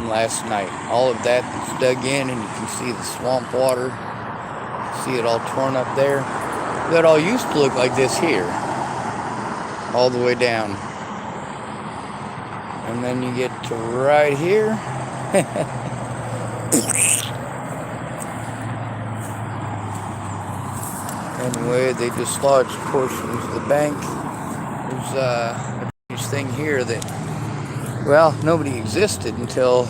from last night. All of that is dug in, and you can see the swamp water. See it all torn up there. That all used to look like this here, all the way down. And then you get to right here. Anyway, they dislodged portions of the bank. There's a huge thing here that, well, nobody existed until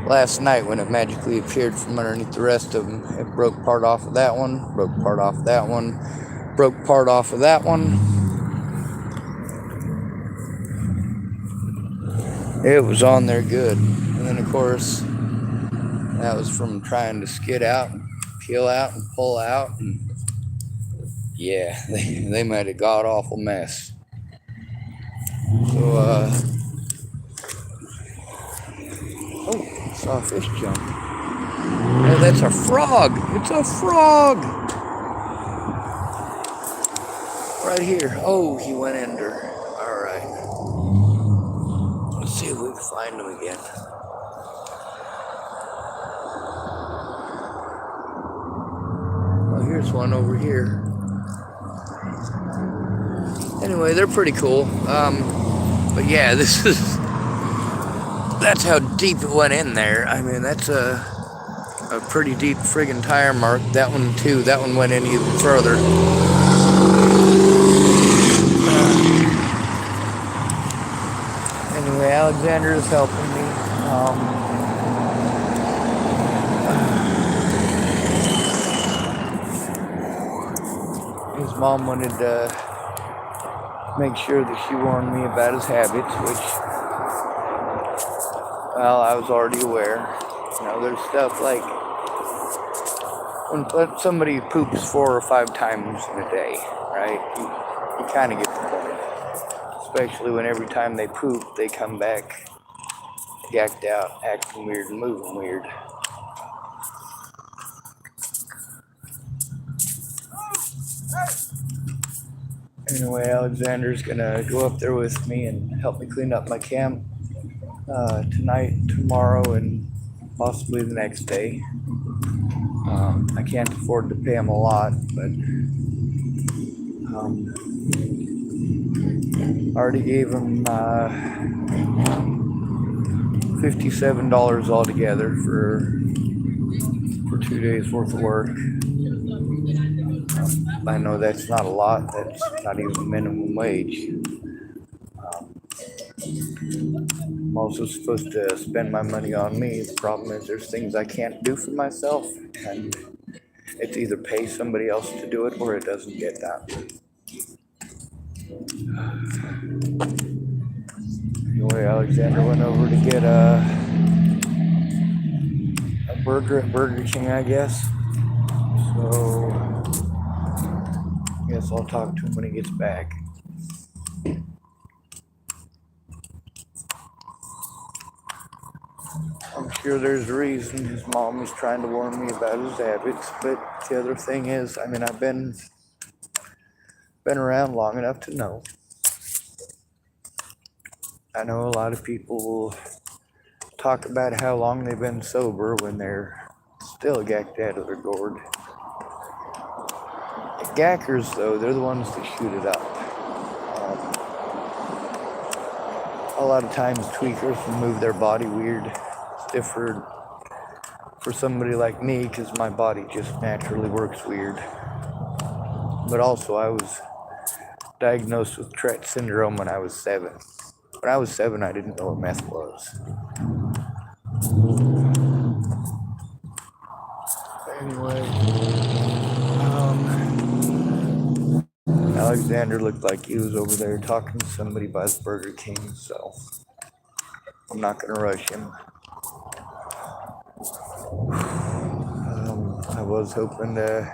last night when it magically appeared from underneath the rest of them. It broke part off of that one, broke part off of that one, broke part off of that one. It was on there good. And then, of course, that was from trying to skid out, and peel out, and pull out. And yeah, they made a god-awful mess. So, oh, saw a fish jump. Oh, that's a frog. It's a frog. Right here. Oh, he went under. All right. Let's see if we can find him again. Oh, here's one over here. Anyway, they're pretty cool. But yeah, that's how deep it went in there. I mean, that's a pretty deep friggin' tire mark. That one too. That one went in even further. Anyway, Alexander is helping me. His mom wanted to make sure that she warned me about his habits, which, well, I was already aware. You know, there's stuff like when somebody poops 4 or 5 times in a day, right? You kind of get the point. Especially when every time they poop, they come back gacked out, acting weird and moving weird. Anyway, Alexander's gonna go up there with me and help me clean up my camp tonight, tomorrow, and possibly the next day. I can't afford to pay him a lot, but I already gave him $57 altogether for 2 days worth of work. I know that's not a lot. That's not even minimum wage. I'm also supposed to spend my money on me. The problem is there's things I can't do for myself, and it's either pay somebody else to do it or it doesn't get done. Anyway, Alexander went over to get a burger at Burger King, I guess. So, I guess I'll talk to him when he gets back. I'm sure there's a reason his mom was trying to warn me about his habits, but the other thing is, I mean, I've been around long enough to know. I know a lot of people will talk about how long they've been sober when they're still gacked out of their gourd. Gackers, though, they're the ones that shoot it up. A lot of times tweakers will move their body weird. It's different for somebody like me because my body just naturally works weird. But also I was diagnosed with Tourette syndrome when I was 7. When I was 7, I didn't know what meth was. Anyway, Alexander looked like he was over there talking to somebody by the Burger King, so I'm not going to rush him. I was hoping to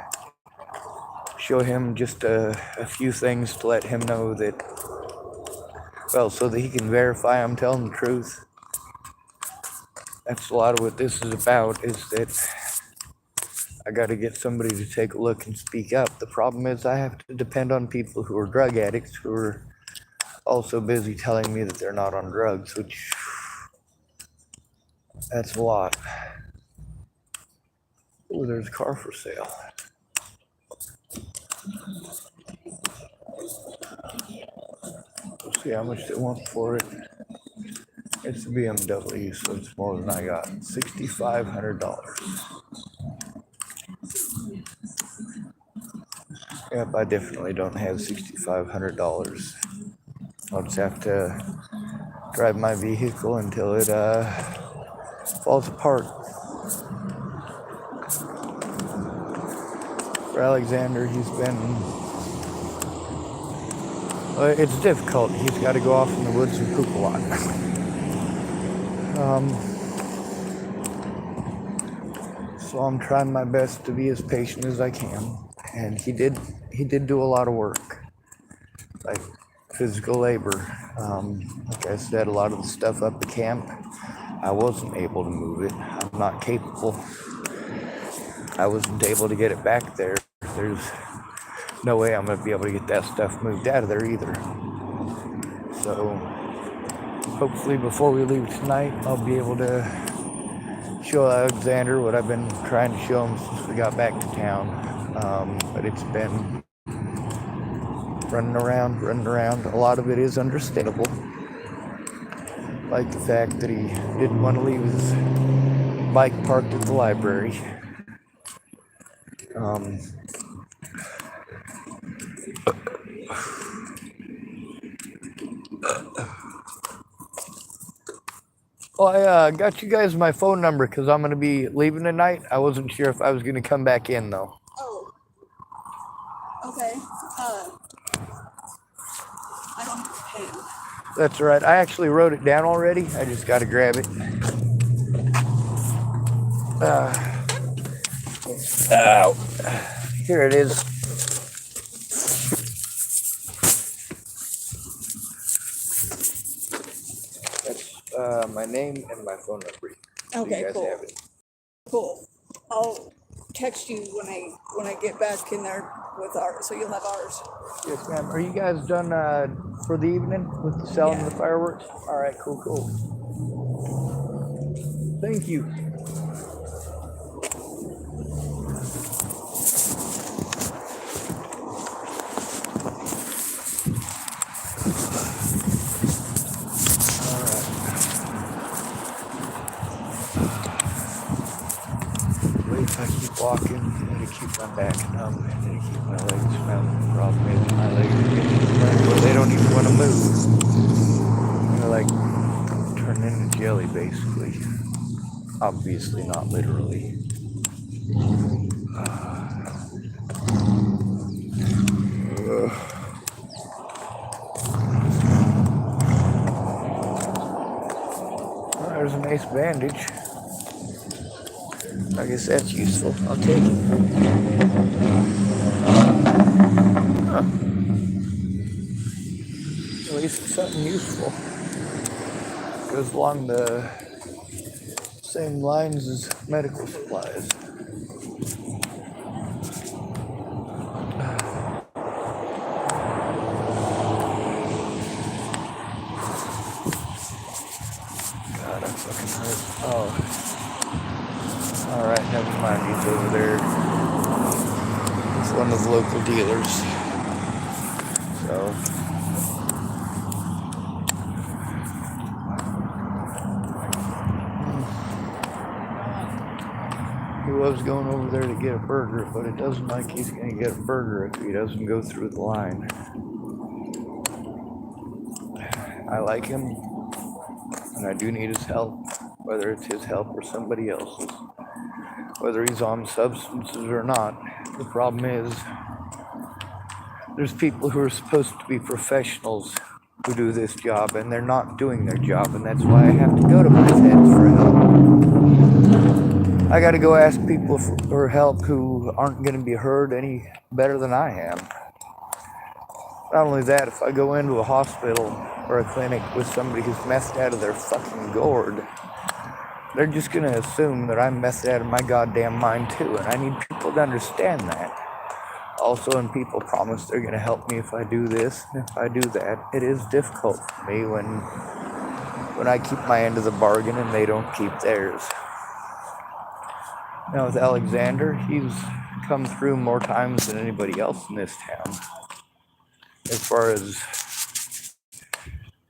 show him just a few things to let him know that, well, so that he can verify I'm telling the truth. That's a lot of what this is about, is that I got to get somebody to take a look and speak up. The problem is I have to depend on people who are drug addicts who are also busy telling me that they're not on drugs, which That's a lot. Oh, there's a car for sale. Let's see how much they want for it. It's a BMW, so it's more than I got. $6,500. Yep, I definitely don't have $6,500. I'll just have to drive my vehicle until it falls apart. For Alexander, he's been... it's difficult. He's got to go off in the woods and poop a lot. So I'm trying my best to be as patient as I can. And he did do a lot of work, like physical labor. Like I said, a lot of the stuff up at camp, I wasn't able to move it. I'm not capable. I wasn't able to get it back there. There's no way I'm going to be able to get that stuff moved out of there either. So hopefully before we leave tonight, I'll be able to show Alexander what I've been trying to show him since we got back to town. But it's been running around. A lot of it is understandable. Like the fact that he didn't want to leave his bike parked at the library. Well, I got you guys my phone number because I'm going to be leaving tonight. I wasn't sure if I was going to come back in, though. Oh. Okay. I don't have a pen. That's all right. I actually wrote it down already. I just got to grab it. Here it is. That's my name and my phone number. Okay, you guys cool. Have it. Cool. I'll text you when I get back in there with ours, so you'll have ours. Yes, ma'am. Are you guys done for the evening with the selling of the fireworks? All right, cool. Thank you. If I keep walking, it'll keep my back numb, and it'll keep my legs numb. The problem is my legs are getting to the point where they don't even want to move. They're like turning into jelly, basically. Obviously not literally. Well, there's a nice bandage. I guess that's useful. I'll take it. Huh. At least it's something useful. Goes along the same lines as medical supplies. God, I'm fucking hurt. Oh. Alright, never mind, he's over there. It's one of the local dealers. So. He was going over there to get a burger, but it doesn't like he's going to get a burger if he doesn't go through the line. I like him, and I do need his help, whether it's his help or somebody else's. Whether he's on substances or not. The problem is, there's people who are supposed to be professionals who do this job, and they're not doing their job, and that's why I have to go to my heads for help. I gotta go ask people for help who aren't gonna be heard any better than I am. Not only that, if I go into a hospital or a clinic with somebody who's messed out of their fucking gourd, they're just going to assume that I'm messed out of my goddamn mind too, and I need people to understand that. Also, when people promise they're going to help me if I do this and if I do that, it is difficult for me when when I keep my end of the bargain and they don't keep theirs. Now with Alexander, he's come through more times than anybody else in this town as far as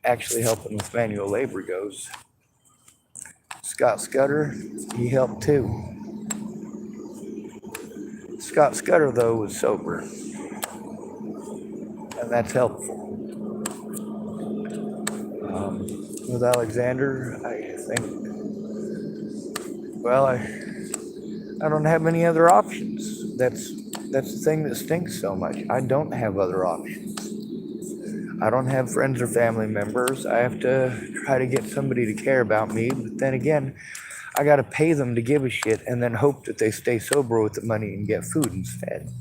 actually helping with manual labor goes. Scott Scudder, he helped too. Scott Scudder, though, was sober, and that's helpful. With Alexander, I think, well, I don't have many other options. That's the thing that stinks so much. I don't have other options. I don't have friends or family members. I have to try to get somebody to care about me, but then again, I gotta pay them to give a shit and then hope that they stay sober with the money and get food instead.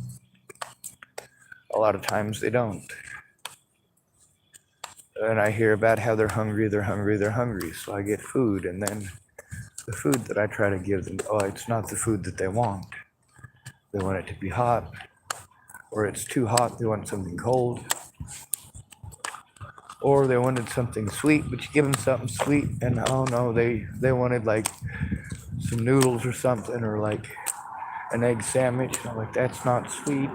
A lot of times they don't. And I hear about how they're hungry, so I get food, and then the food that I try to give them, it's not the food that they want. They want it to be hot, or it's too hot, they want something cold. Or they wanted something sweet, but you give them something sweet, and oh no, they wanted like some noodles or something, or like an egg sandwich. And I'm like, that's not sweet.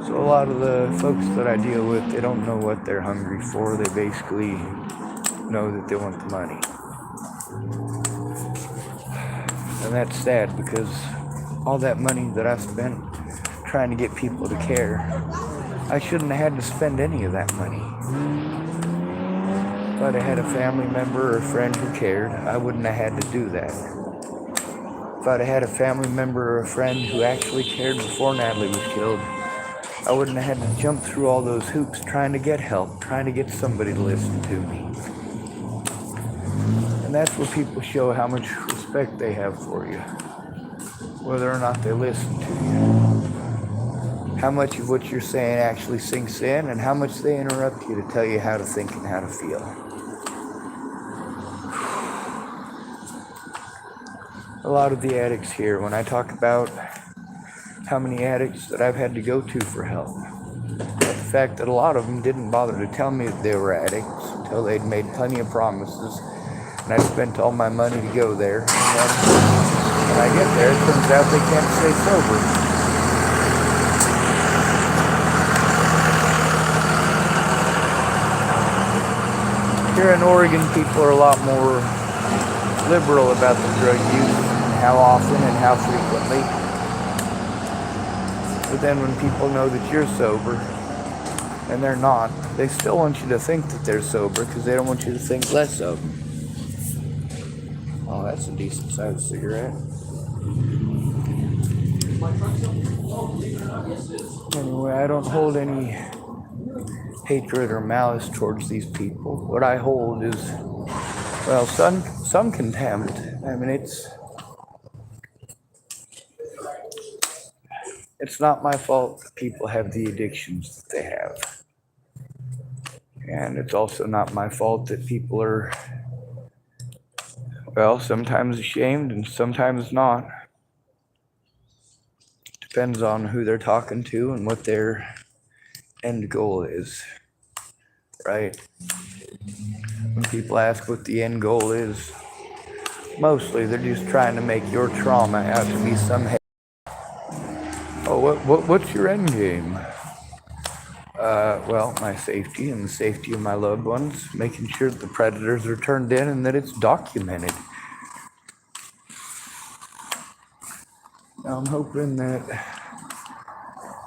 So a lot of the folks that I deal with, they don't know what they're hungry for. They basically know that they want the money. And that's sad, because all that money that I spent trying to get people to care, I shouldn't have had to spend any of that money. If I'd have had a family member or a friend who cared, I wouldn't have had to do that. If I'd have had a family member or a friend who actually cared before Natalie was killed, I wouldn't have had to jump through all those hoops trying to get help, trying to get somebody to listen to me. And that's where people show how much respect they have for you, whether or not they listen to you. How much of what you're saying actually sinks in, and how much they interrupt you to tell you how to think and how to feel. A lot of the addicts here, when I talk about how many addicts that I've had to go to for help, the fact that a lot of them didn't bother to tell me that they were addicts until they'd made plenty of promises, and I spent all my money to go there, and then when I get there, it turns out they can't stay sober. Here in Oregon, people are a lot more liberal about the drug use, and how often and how frequently. But then when people know that you're sober, and they're not, they still want you to think that they're sober, because they don't want you to think less of them. Oh, that's a decent sized cigarette. Anyway, I don't hold any hatred or malice towards these people. What I hold is, well, some contempt. I mean, it's not my fault that people have the addictions that they have. And it's also not my fault that people are, well, sometimes ashamed and sometimes not. Depends on who they're talking to and what their end goal is, right? When people ask what the end goal is, mostly they're just trying to make your trauma out to be some what's your end game? Well, my safety and the safety of my loved ones, making sure that the predators are turned in and that it's documented. Now, I'm hoping that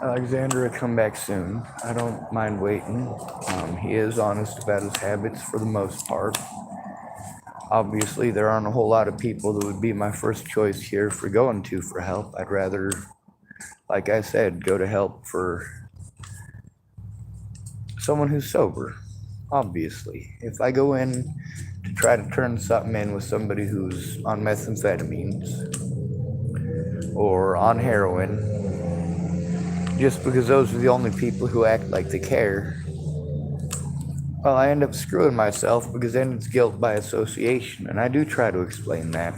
Alexander will come back soon. I don't mind waiting. He is honest about his habits for the most part. Obviously, there aren't a whole lot of people that would be my first choice here for going to for help. I'd rather, like I said, go to help for someone who's sober, obviously. If I go in to try to turn something in with somebody who's on methamphetamines or on heroin, just because those are the only people who act like they care, well, I end up screwing myself, because then it's guilt by association, and I do try to explain that.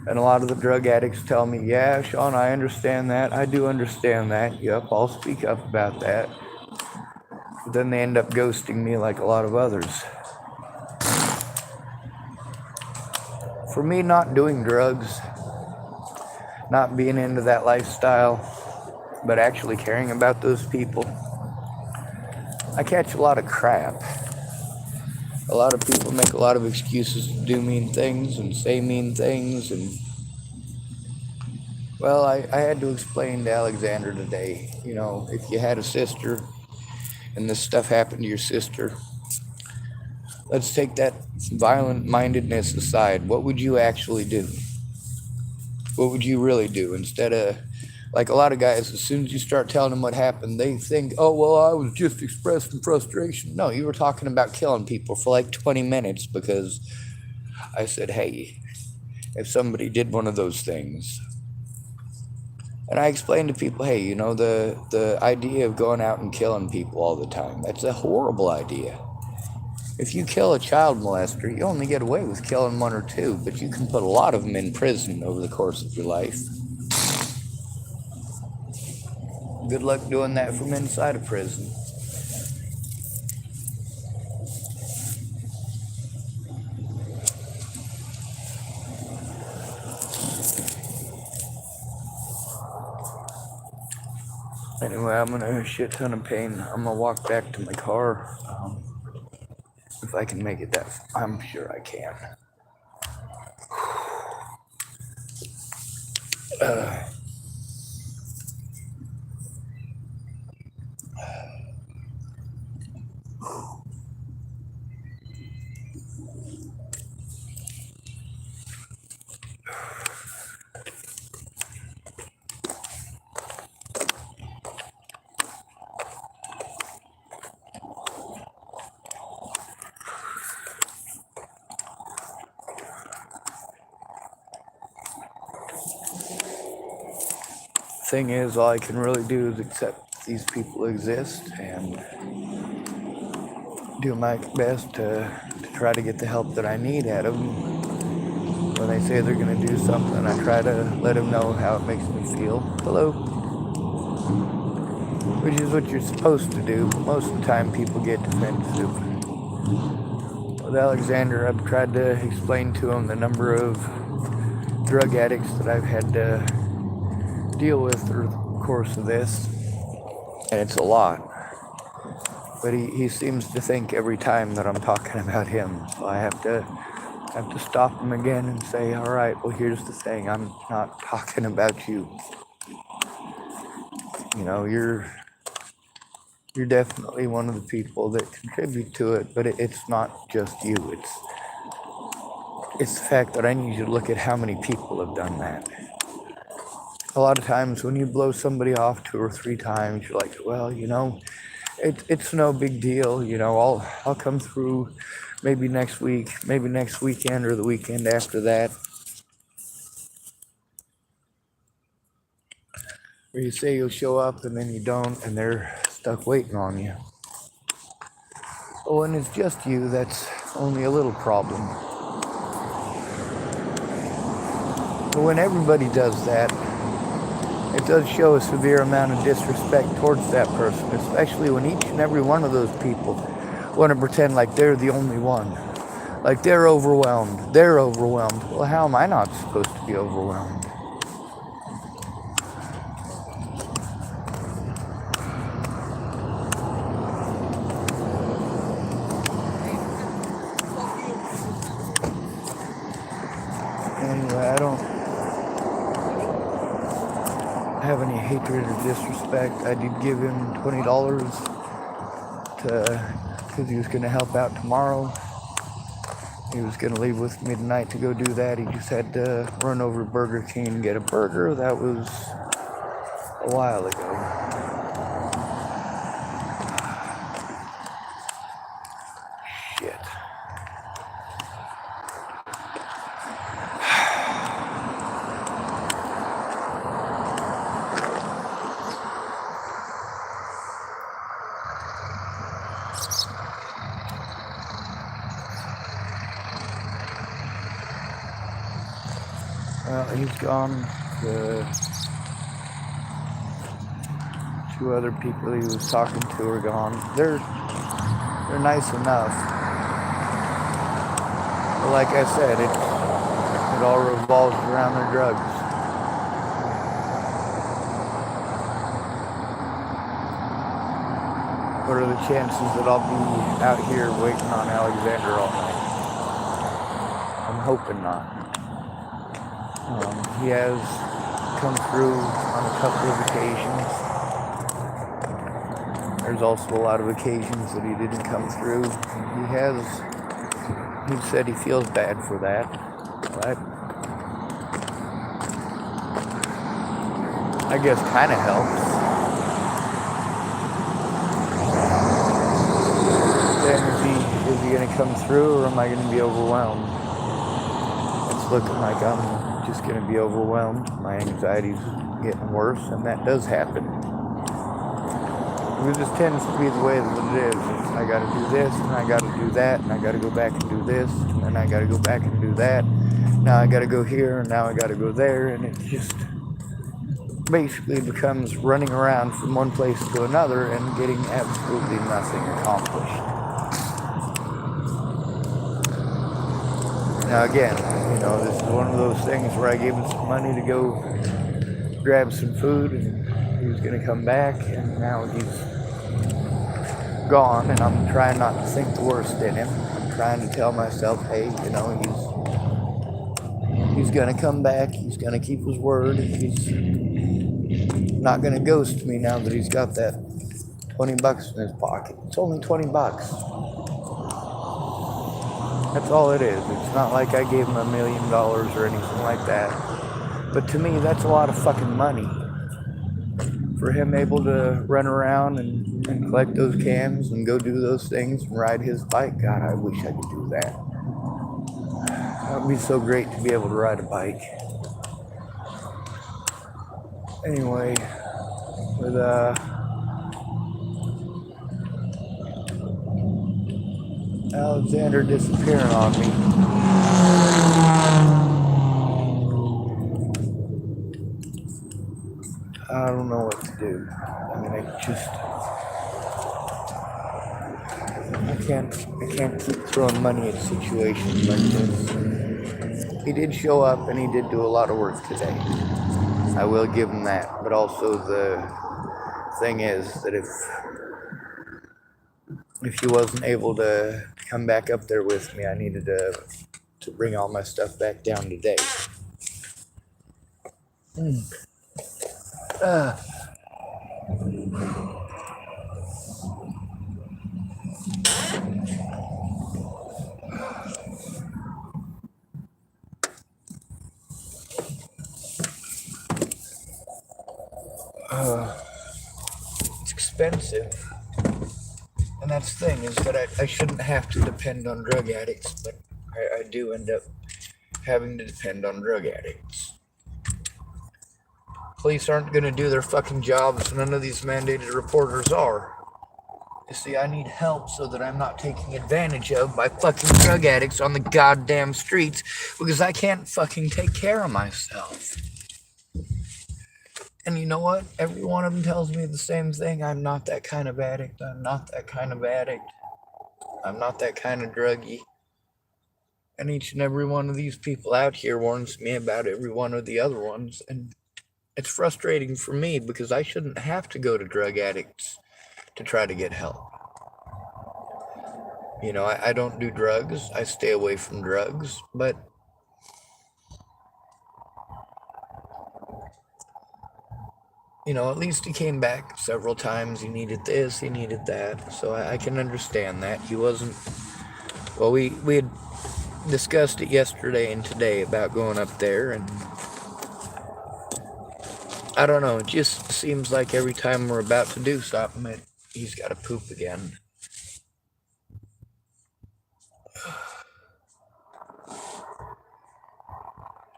And a lot of the drug addicts tell me, yeah, Sean, I understand that. I do understand that. Yep, I'll speak up about that. But then they end up ghosting me like a lot of others. For me, not doing drugs, not being into that lifestyle, but actually caring about those people, I catch a lot of crap. A lot of people make a lot of excuses to do mean things and say mean things, and well, I had to explain to Alexander today, if you had a sister and this stuff happened to your sister, let's take that violent mindedness aside. What would you actually do? What would you really do? Instead of, like a lot of guys, as soon as you start telling them what happened, they think, oh, well, I was just expressing frustration. No, you were talking about killing people for like 20 minutes because I said, hey, if somebody did one of those things. And I explained to people, hey, the idea of going out and killing people all the time, that's a horrible idea. If you kill a child molester, you only get away with killing one or two, but you can put a lot of them in prison over the course of your life. Good luck doing that from inside a prison. Anyway, I'm in a shit ton of pain. I'm gonna walk back to my car. If I can make it that, I'm sure I can. Thing is, all I can really do is accept these people exist and do my best to try to get the help that I need at them. When they say they're going to do something, I try to let them know how it makes me feel. Hello. Which is what you're supposed to do, but most of the time people get defensive. With Alexander, I've tried to explain to him the number of drug addicts that I've had to deal with through the course of this, and it's a lot. But he seems to think every time that I'm talking about him, so I have to stop him again and say, all right, well, here's the thing, I'm not talking about you. You're definitely one of the people that contribute to it, but it's not just you. It's the fact that I need you to look at how many people have done that. A lot of times when you blow somebody off 2 or 3 times, you're like, well, it's no big deal. I'll come through maybe next week, maybe next weekend or the weekend after that. Or you say you'll show up and then you don't, and they're stuck waiting on you. But when it's just you, that's only a little problem. But when everybody does that, it does show a severe amount of disrespect towards that person, especially when each and every one of those people want to pretend like they're the only one. Like they're overwhelmed. Well, how am I not supposed to be overwhelmed? Anyway, I don't have any hatred or disrespect. I did give him $20 because he was going to help out tomorrow. He was going to leave with me tonight to go do that. He just had to run over to Burger King and get a burger. That was a while ago. Shit. Well, he's gone. The 2 other people he was talking to are gone. They're they're nice enough. But like I said, it all revolves around their drugs. What are the chances that I'll be out here waiting on Alexander all night? I'm hoping not. He has come through on a couple of occasions. There's also a lot of occasions that he didn't come through. He said he feels bad for that. But I guess kind of helps. Is he going to come through, or am I going to be overwhelmed? It's looking like I'm just going to be overwhelmed. My anxiety's getting worse, and that does happen. It just tends to be the way that it is. I got to do this, and I got to do that, and I got to go back and do this, and then I got to go back and do that. Now I got to go here, and now I got to go there, and it just basically becomes running around from one place to another and getting absolutely nothing accomplished. Now again, this is one of those things where I gave him some money to go grab some food, and he was going to come back, and now he's gone, and I'm trying not to think the worst in him. I'm trying to tell myself, hey, he's going to come back, he's going to keep his word, he's not going to ghost me now that he's got that $20 in his pocket. It's only $20. That's all it is. It's not like I gave him $1 million or anything like that. But to me, that's a lot of fucking money. For him able to run around and collect those cans and go do those things and ride his bike. God, I wish I could do that. That would be so great to be able to ride a bike. Anyway, with Alexander disappearing on me. I don't know what to do. I mean, I can't keep throwing money at situations like this. He did show up and he did do a lot of work today. I will give him that. But also the thing is that if he wasn't able to come back up there with me, I needed to bring all my stuff back down today. It's expensive. And that's the thing, is that I shouldn't have to depend on drug addicts, but I do end up having to depend on drug addicts. Police aren't going to do their fucking jobs. None of these mandated reporters are. You see, I need help so that I'm not taken advantage of by fucking drug addicts on the goddamn streets, because I can't fucking take care of myself. And you know what? Every one of them tells me the same thing. I'm not that kind of addict. I'm not that kind of addict. I'm not that kind of druggie. And each and every one of these people out here warns me about every one of the other ones. And it's frustrating for me because I shouldn't have to go to drug addicts to try to get help. I don't do drugs. I stay away from drugs. But at least he came back several times. He needed this, he needed that. So I can understand that. He wasn't... Well, we had discussed it yesterday and today about going up there, and I don't know. It just seems like every time we're about to do something, he's got to poop again.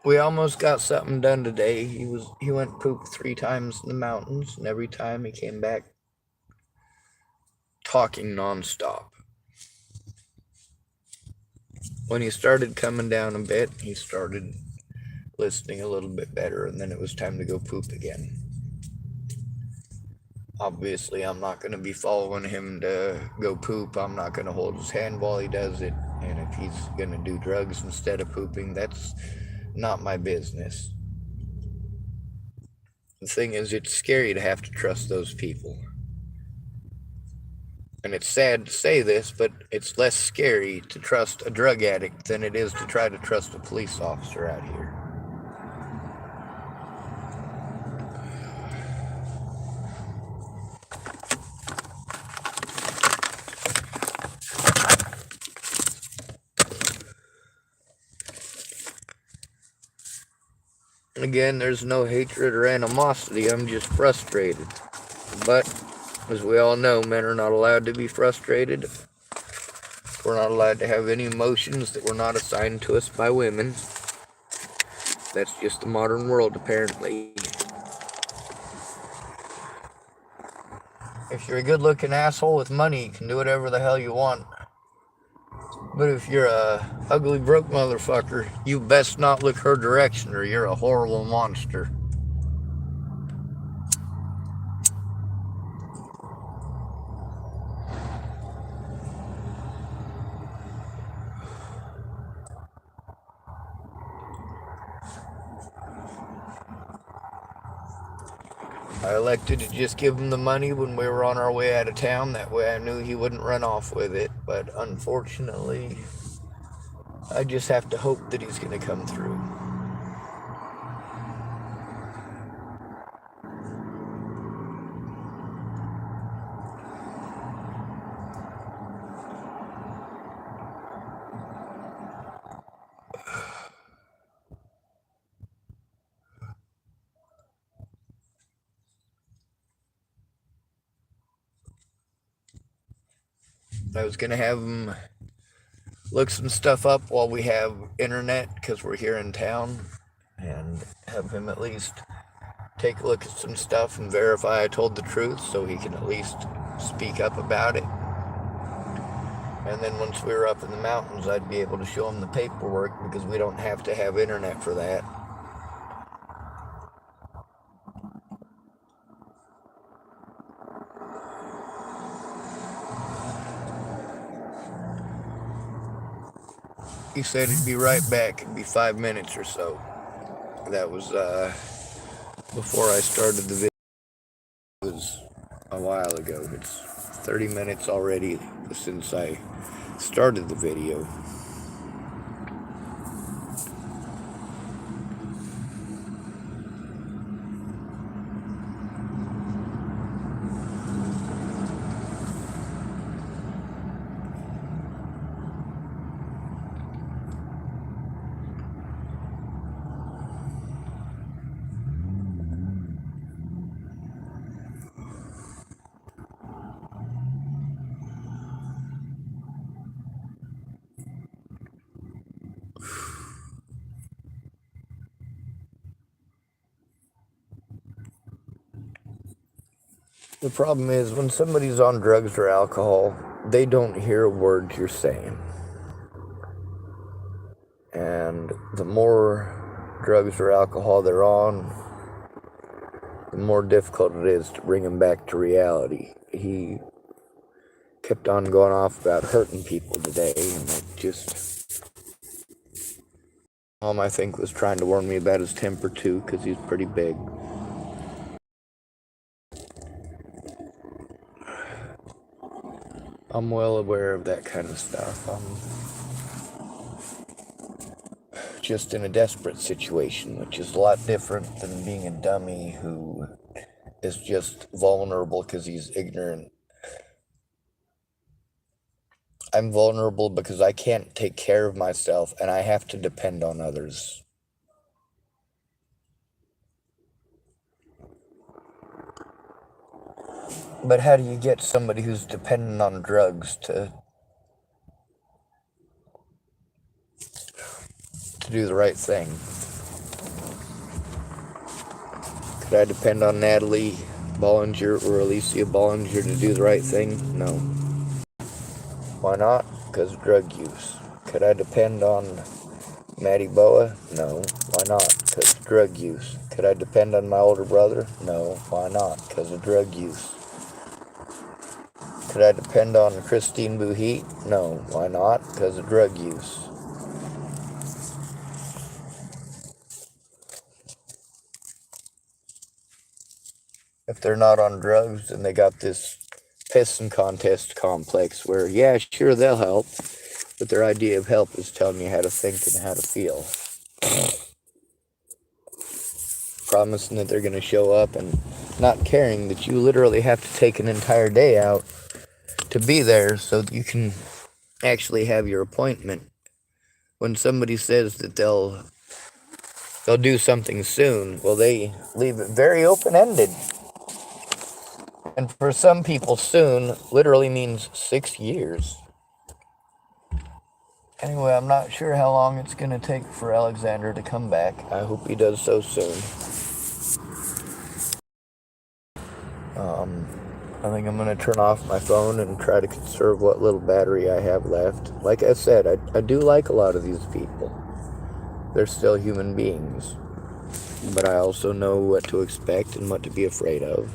We almost got something done today. He went poop 3 times in the mountains, and every time he came back talking nonstop. When he started coming down a bit, he started listening a little bit better, and then it was time to go poop again. Obviously, I'm not going to be following him to go poop. I'm not going to hold his hand while he does it. And if he's going to do drugs instead of pooping, that's not my business. The thing is, it's scary to have to trust those people. And it's sad to say this, but it's less scary to trust a drug addict than it is to try to trust a police officer out here. Again, there's no hatred or animosity, I'm just frustrated. But, as we all know, men are not allowed to be frustrated. We're not allowed to have any emotions that were not assigned to us by women. That's just the modern world, apparently. If you're a good-looking asshole with money, you can do whatever the hell you want. But if you're a ugly, broke motherfucker, you best not look her direction or you're a horrible monster. I elected to just give him the money when we were on our way out of town. That way I knew he wouldn't run off with it. But unfortunately, I just have to hope that he's going to come through. I was going to have him look some stuff up while we have internet, because we're here in town, and have him at least take a look at some stuff and verify I told the truth so he can at least speak up about it. And then once we were up in the mountains, I'd be able to show him the paperwork, because we don't have to have internet for that. He said he'd be right back. It'd be 5 minutes or so. That was before I started the video. It was a while ago. It's 30 minutes already since I started the video. The problem is, when somebody's on drugs or alcohol, they don't hear a word you're saying. And the more drugs or alcohol they're on, the more difficult it is to bring them back to reality. He kept on going off about hurting people today, and it just... I think was trying to warn me about his temper too, because he's pretty big. I'm well aware of that kind of stuff. I'm just in a desperate situation, which is a lot different than being a dummy who is just vulnerable because he's ignorant. I'm vulnerable because I can't take care of myself and I have to depend on others. But how do you get somebody who's dependent on drugs to do the right thing? Could I depend on Natalie Bollinger or Alicia Bollinger to do the right thing? No. Why not? Because of drug use. Could I depend on Maddie Boa? No. Why not? Because of drug use. Could I depend on my older brother? No. Why not? Because of drug use. Could I depend on Christine Buhit? No. Why not? Because of drug use. If they're not on drugs, then they got this pissing contest complex where, yeah, sure, they'll help, but their idea of help is telling you how to think and how to feel. Promising that they're going to show up and not caring that you literally have to take an entire day out to be there so that you can actually have your appointment. When somebody says that they'll do something soon, well, they leave it very open-ended. And for some people, soon literally means 6 years. Anyway, I'm not sure how long it's going to take for Alexander to come back. I hope he does so soon. I think I'm going to turn off my phone and try to conserve what little battery I have left. Like I said, I do like a lot of these people. They're still human beings. But I also know what to expect and what to be afraid of.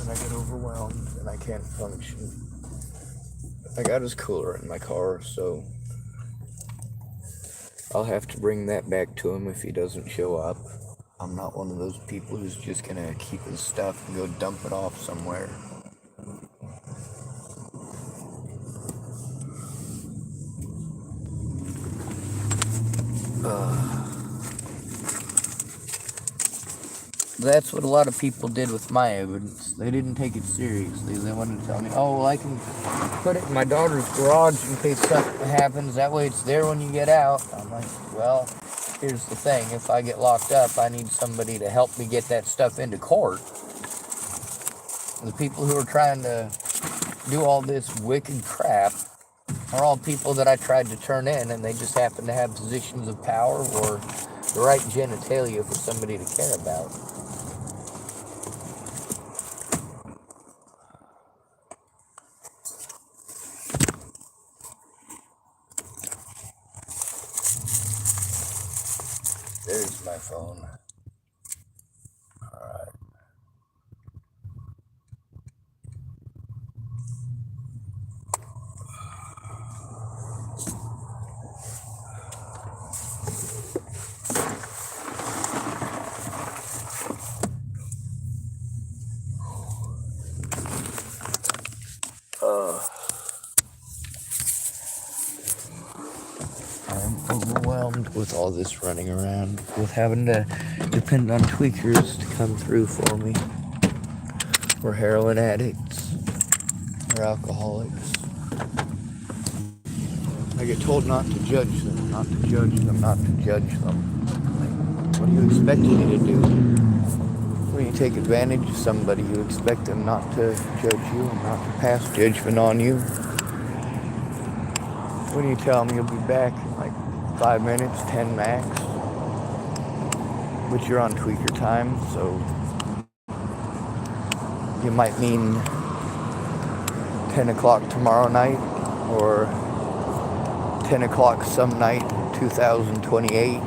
And I get overwhelmed and I can't function. I got his cooler in my car, so I'll have to bring that back to him if he doesn't show up. I'm not one of those people who's just gonna keep his stuff and go dump it off somewhere. That's what a lot of people did with my evidence. They didn't take it seriously. They wanted to tell me, oh, well, I can put it in my daughter's garage in case something happens. That way it's there when you get out. I'm like, well, here's the thing. If I get locked up, I need somebody to help me get that stuff into court. The people who are trying to do all this wicked crap are all people that I tried to turn in, and they just happen to have positions of power or the right genitalia for somebody to care about. There's my phone. Alright. I'm overwhelmed with all this running around, with having to depend on tweakers to come through for me. Or heroin addicts. Or alcoholics. I get told not to judge them, not to judge them, not to judge them. Like, what do you expect me to do? When you take advantage of somebody, you expect them not to judge you and not to pass judgment on you. When you tell them you'll be back in like 5 minutes, 10 max, but you're on tweaker time, so you might mean 10 o'clock tomorrow night or 10 o'clock some night, 2028.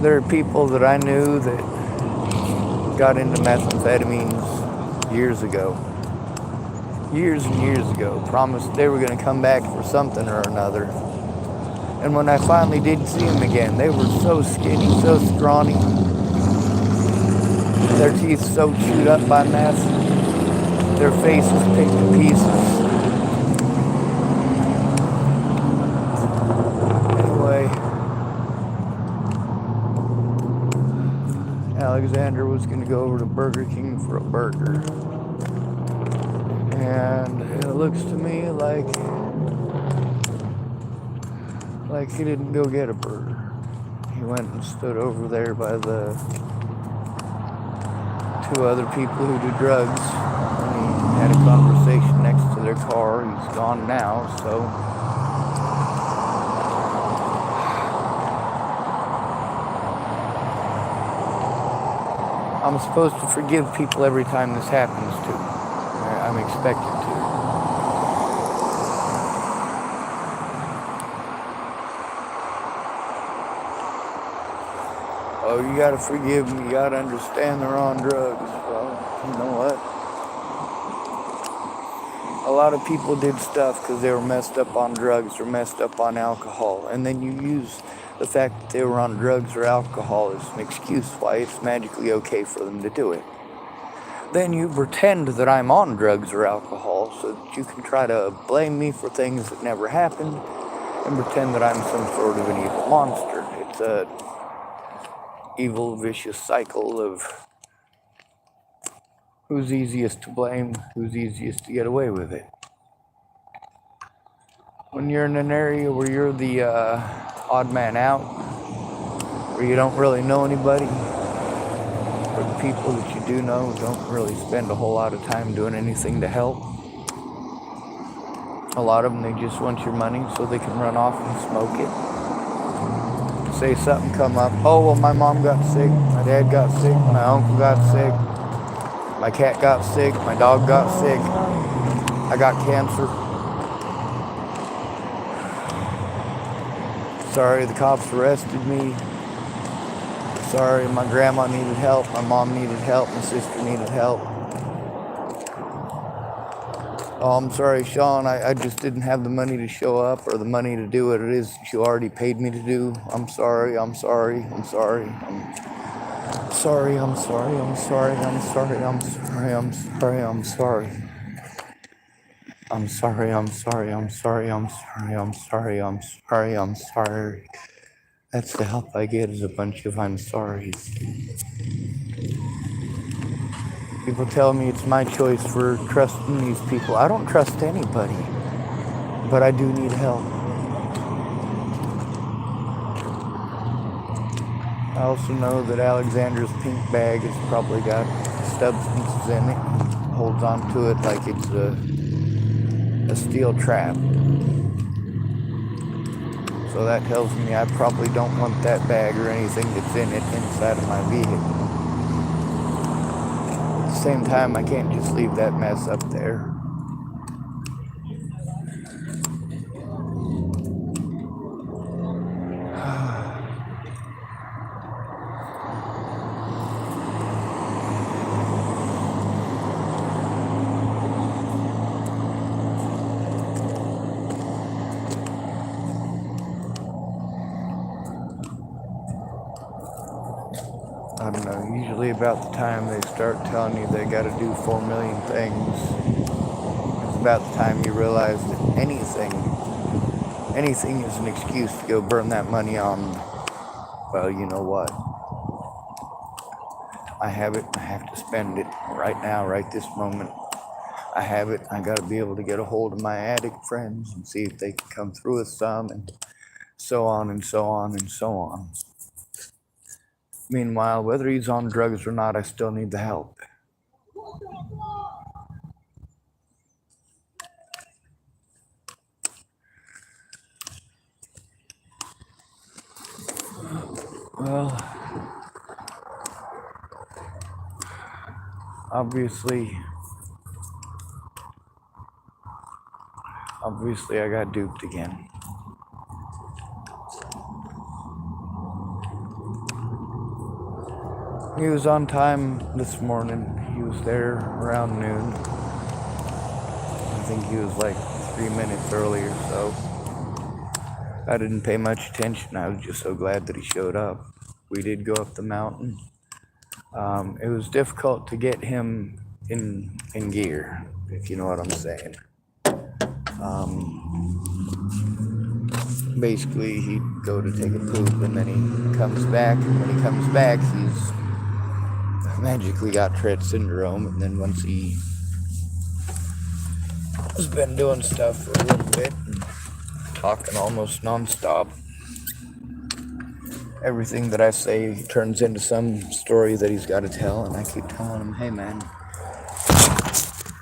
There are people that I knew that got into methamphetamines years ago. Years and years ago. Promised they were going to come back for something or another. And when I finally did see them again, they were so skinny, so scrawny. Their teeth so chewed up by meth. Their faces picked to pieces. Anyway, Alexander was going to go over to Burger King for a burger. And it looks to me like he didn't go get a burger. He went and stood over there by the 2 other people who do drugs. And he had a conversation next to their car. He's gone now, so I'm supposed to forgive people every time this happens to. I'm expected to. Oh, you gotta forgive me. You gotta understand they're on drugs. Well, you know what? A lot of people did stuff because they were messed up on drugs or messed up on alcohol. And then you use the fact that they were on drugs or alcohol as an excuse why it's magically okay for them to do it. Then you pretend that I'm on drugs or alcohol so that you can try to blame me for things that never happened and pretend that I'm some sort of an evil monster. It's a evil, vicious cycle of who's easiest to blame, who's easiest to get away with it. When you're in an area where you're the odd man out, where you don't really know anybody, or the people that you do know don't really spend a whole lot of time doing anything to help. A lot of them, they just want your money so they can run off and smoke it. Say something come up, oh, well, my mom got sick, my dad got sick, my uncle got sick, my cat got sick, my dog got sick, I got cancer. Sorry, the cops arrested me. Sorry, my grandma needed help, my mom needed help, my sister needed help. Oh, I'm sorry, Sean, I just didn't have the money to show up or the money to do what it is that you already paid me to do. I'm sorry, I'm sorry, I'm sorry. I'm sorry, I'm sorry, I'm sorry, I'm sorry, I'm sorry, I'm sorry, I'm sorry. I'm sorry, I'm sorry, I'm sorry, I'm sorry, I'm sorry, I'm sorry, I'm sorry. That's the help I get, is a bunch of I'm sorry's. People tell me it's my choice for trusting these people. I don't trust anybody, but I do need help. I also know that Alexandra's pink bag has probably got substances in it. Holds on to it like it's a steel trap. So that tells me I probably don't want that bag or anything that's in it inside of my vehicle. At the same time, I can't just leave that mess up there. I don't know, usually about the time they start telling you they gotta do 4 million things, it's about the time you realize that anything is an excuse to go burn that money on, well, you know what. I have it, I have to spend it right now, right this moment. I have it, I gotta be able to get a hold of my addict friends and see if they can come through with some, and so on and so on and so on. Meanwhile, whether he's on drugs or not, I still need the help. Well, obviously I got duped again. He was on time this morning. He was there around noon. I think he was like 3 minutes earlier, so I didn't pay much attention. I was just so glad that he showed up. We did go up the mountain. It was difficult to get him in gear, if you know what I'm saying. Basically, he'd go to take a poop, and then he comes back, and when he comes back, he's magically got Tourette syndrome, and then once he has been doing stuff for a little bit, and talking almost nonstop, everything that I say turns into some story that he's got to tell, and I keep telling him, hey man,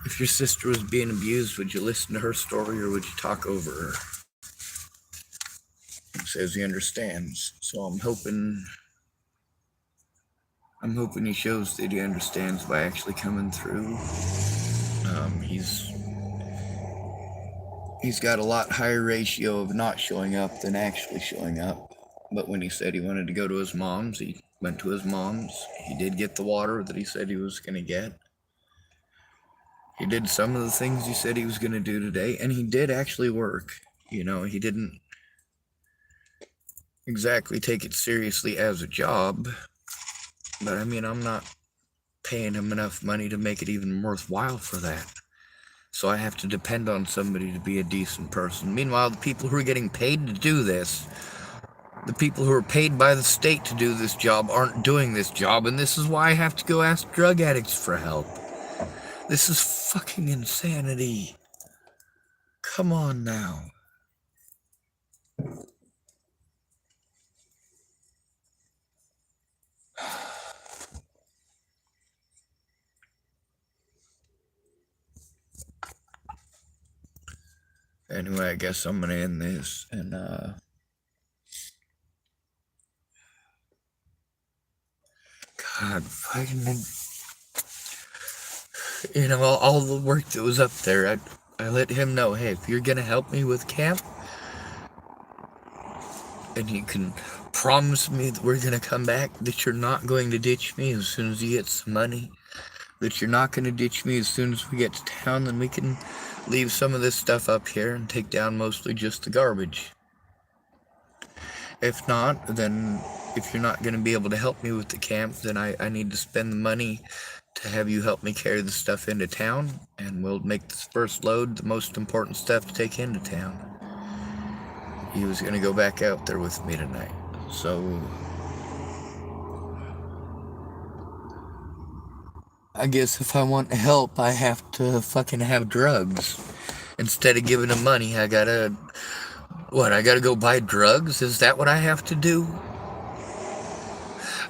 if your sister was being abused, would you listen to her story or would you talk over her? He says he understands, so I'm hoping I'm hoping he shows that he understands by actually coming through. He's got a lot higher ratio of not showing up than actually showing up. But when he said he wanted to go to his mom's, he went to his mom's. He did get the water that he said he was going to get. He did some of the things he said he was going to do today, and he did actually work. You know, he didn't exactly take it seriously as a job. But I mean, I'm not paying him enough money to make it even worthwhile for that. So I have to depend on somebody to be a decent person. Meanwhile, the people who are getting paid to do this, the people who are paid by the state to do this job aren't doing this job, and this is why I have to go ask drug addicts for help. This is fucking insanity. Come on now. Anyway, I guess I'm gonna end this, and God, fucking, you know, all the work that was up there, I let him know, hey, if you're gonna help me with camp, and you can promise me that we're gonna come back, that you're not going to ditch me as soon as you get some money, that you're not gonna ditch me as soon as we get to town, then we can leave some of this stuff up here and take down mostly just the garbage. If not, then if you're not going to be able to help me with the camp, then I need to spend the money to have you help me carry the stuff into town, and we'll make this first load the most important stuff to take into town. He was going to go back out there with me tonight, so I guess if I want help, I have to fucking have drugs. Instead of giving him money, I gotta go buy drugs? Is that what I have to do?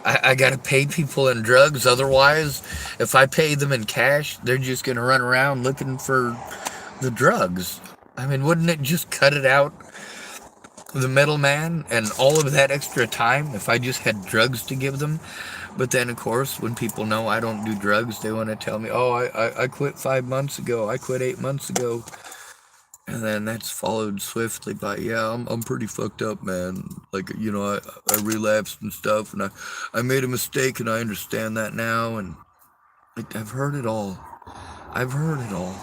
I gotta pay people in drugs, otherwise, if I pay them in cash, they're just gonna run around looking for the drugs. I mean, wouldn't it just cut it out, the middleman, and all of that extra time if I just had drugs to give them? But then, of course, when people know I don't do drugs, they want to tell me, oh, I quit 5 months ago, I quit 8 months ago. And then that's followed swiftly by, yeah, I'm pretty fucked up, man. Like, you know, I relapsed and stuff, and I made a mistake, and I understand that now, and I've heard it all. I've heard it all.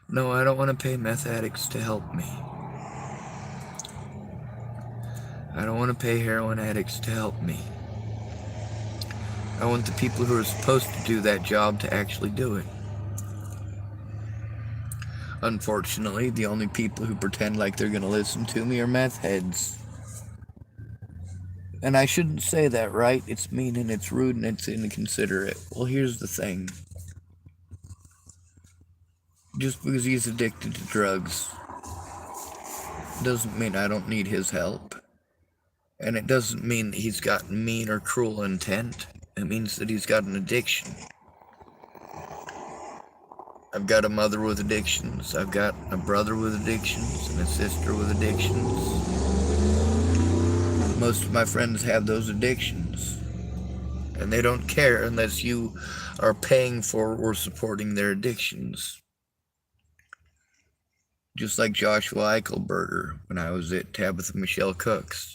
No, I don't want to pay meth addicts to help me. I don't want to pay heroin addicts to help me. I want the people who are supposed to do that job to actually do it. Unfortunately, the only people who pretend like they're going to listen to me are meth heads. And I shouldn't say that, right? It's mean and it's rude and it's inconsiderate. Well, here's the thing. Just because he's addicted to drugs doesn't mean I don't need his help. And it doesn't mean that he's got mean or cruel intent. It means that he's got an addiction. I've got a mother with addictions. I've got a brother with addictions and a sister with addictions. Most of my friends have those addictions. And they don't care unless you are paying for or supporting their addictions. Just like Joshua Eichelberger when I was at Tabitha Michelle Cook's.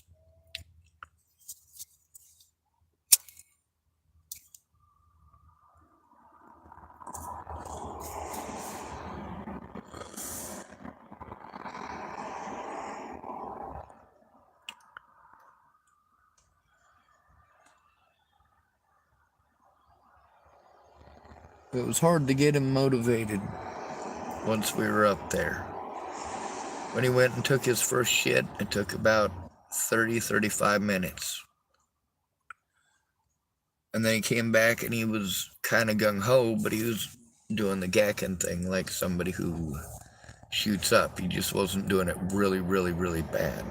It was hard to get him motivated once we were up there. When he went and took his first shit, it took about 35 minutes. And then he came back and he was kind of gung-ho, but he was doing the gacking thing like somebody who shoots up. He just wasn't doing it really, really, really bad.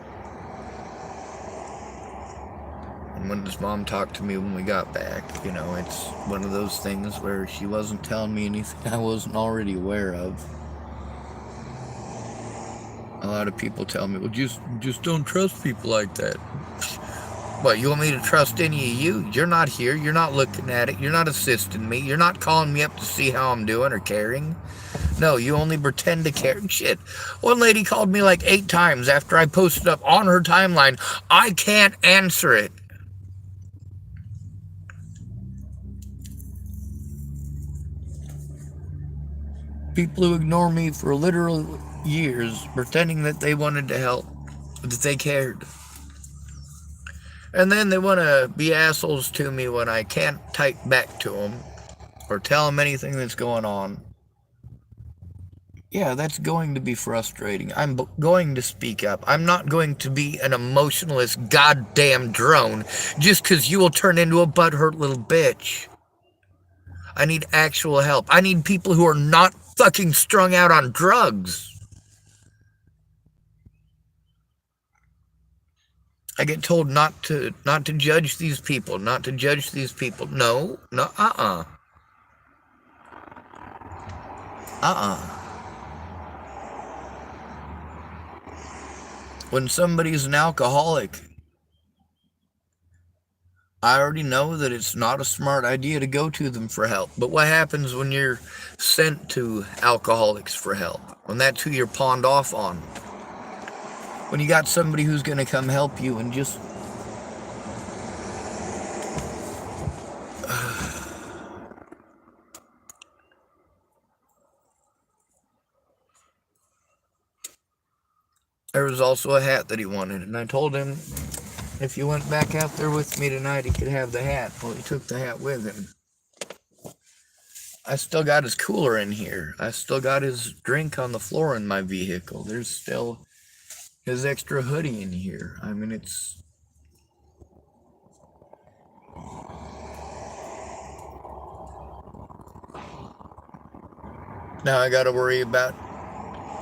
And when his mom talked to me when we got back, you know, it's one of those things where she wasn't telling me anything I wasn't already aware of. lot of people tell me, well, just don't trust people like that. What, you want me to trust any of you? You're not here. You're not looking at it. You're not assisting me. You're not calling me up to see how I'm doing or caring. No, you only pretend to care. Shit. One lady called me like 8 times after I posted up on her timeline. I can't answer it. People who ignore me for literal years, pretending that they wanted to help, that they cared. And then they want to be assholes to me when I can't type back to them or tell them anything that's going on. Yeah, that's going to be frustrating. I'm going to speak up. I'm not going to be an emotionless goddamn drone just because you will turn into a butthurt little bitch. I need actual help. I need people who are not fucking strung out on drugs. I get told not to judge these people, not to judge these people. No, When somebody's an alcoholic, I already know that it's not a smart idea to go to them for help. But what happens when you're sent to alcoholics for help? When that's who you're pawned off on? When you got somebody who's going to come help you and just... There was also a hat that he wanted, and I told him if you went back out there with me tonight, he could have the hat. Well, he took the hat with him. I still got his cooler in here. I still got his drink on the floor in my vehicle. There's still his extra hoodie in here. I mean, it's... Now I gotta worry about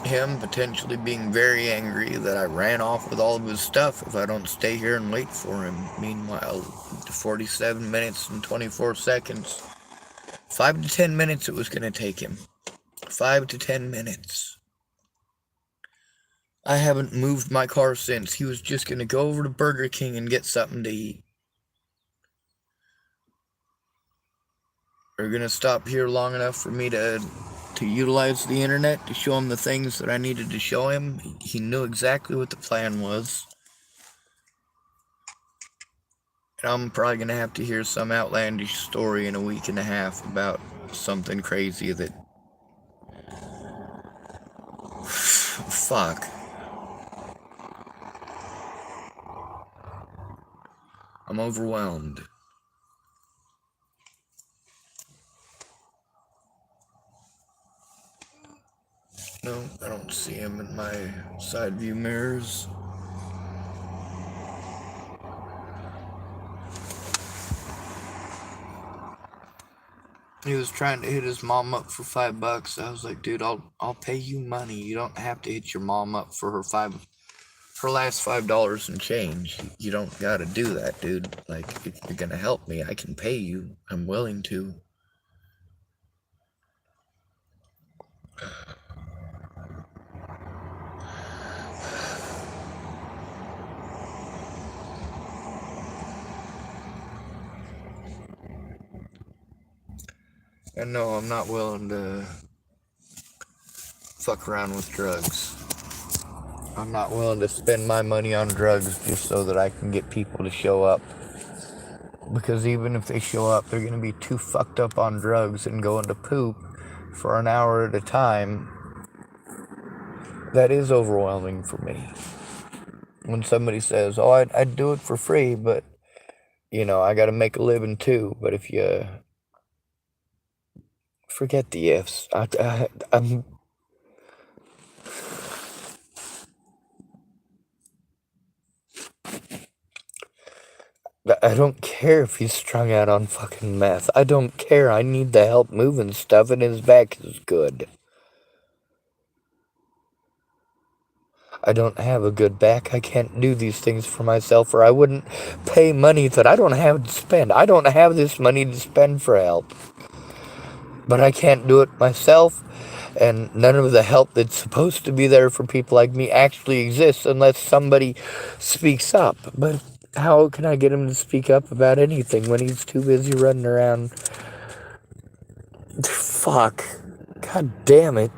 him potentially being very angry that I ran off with all of his stuff if I don't stay here and wait for him. Meanwhile, 47 minutes and 24 seconds. 5 to 10 minutes it was going to take him. 5 to 10 minutes. I haven't moved my car since. He was just going to go over to Burger King and get something to eat. We're going to stop here long enough for me to utilize the internet to show him the things that I needed to show him. He knew exactly what the plan was. And I'm probably going to have to hear some outlandish story in a week and a half about something crazy that... Fuck. I'm overwhelmed. No, I don't see him in my side view mirrors. He was trying to hit his mom up for $5. I was like, dude, I'll pay you money. You don't have to hit your mom up for her last $5 and change. You don't gotta do that, dude. Like, if you're gonna help me, I can pay you. I'm willing to. And no, I'm not willing to fuck around with drugs. I'm not willing to spend my money on drugs just so that I can get people to show up. Because even if they show up, they're going to be too fucked up on drugs and going to poop for an hour at a time. That is overwhelming for me. When somebody says, oh, I'd do it for free, but, you know, I got to make a living too. But if you... Forget the ifs. I'm... I don't care if he's strung out on fucking meth. I don't care. I need the help moving stuff, and his back is good. I don't have a good back. I can't do these things for myself, or I wouldn't pay money that I don't have to spend. I don't have this money to spend for help. But I can't do it myself. And none of the help that's supposed to be there for people like me actually exists unless somebody speaks up. But how can I get him to speak up about anything when he's too busy running around? Fuck. God damn it.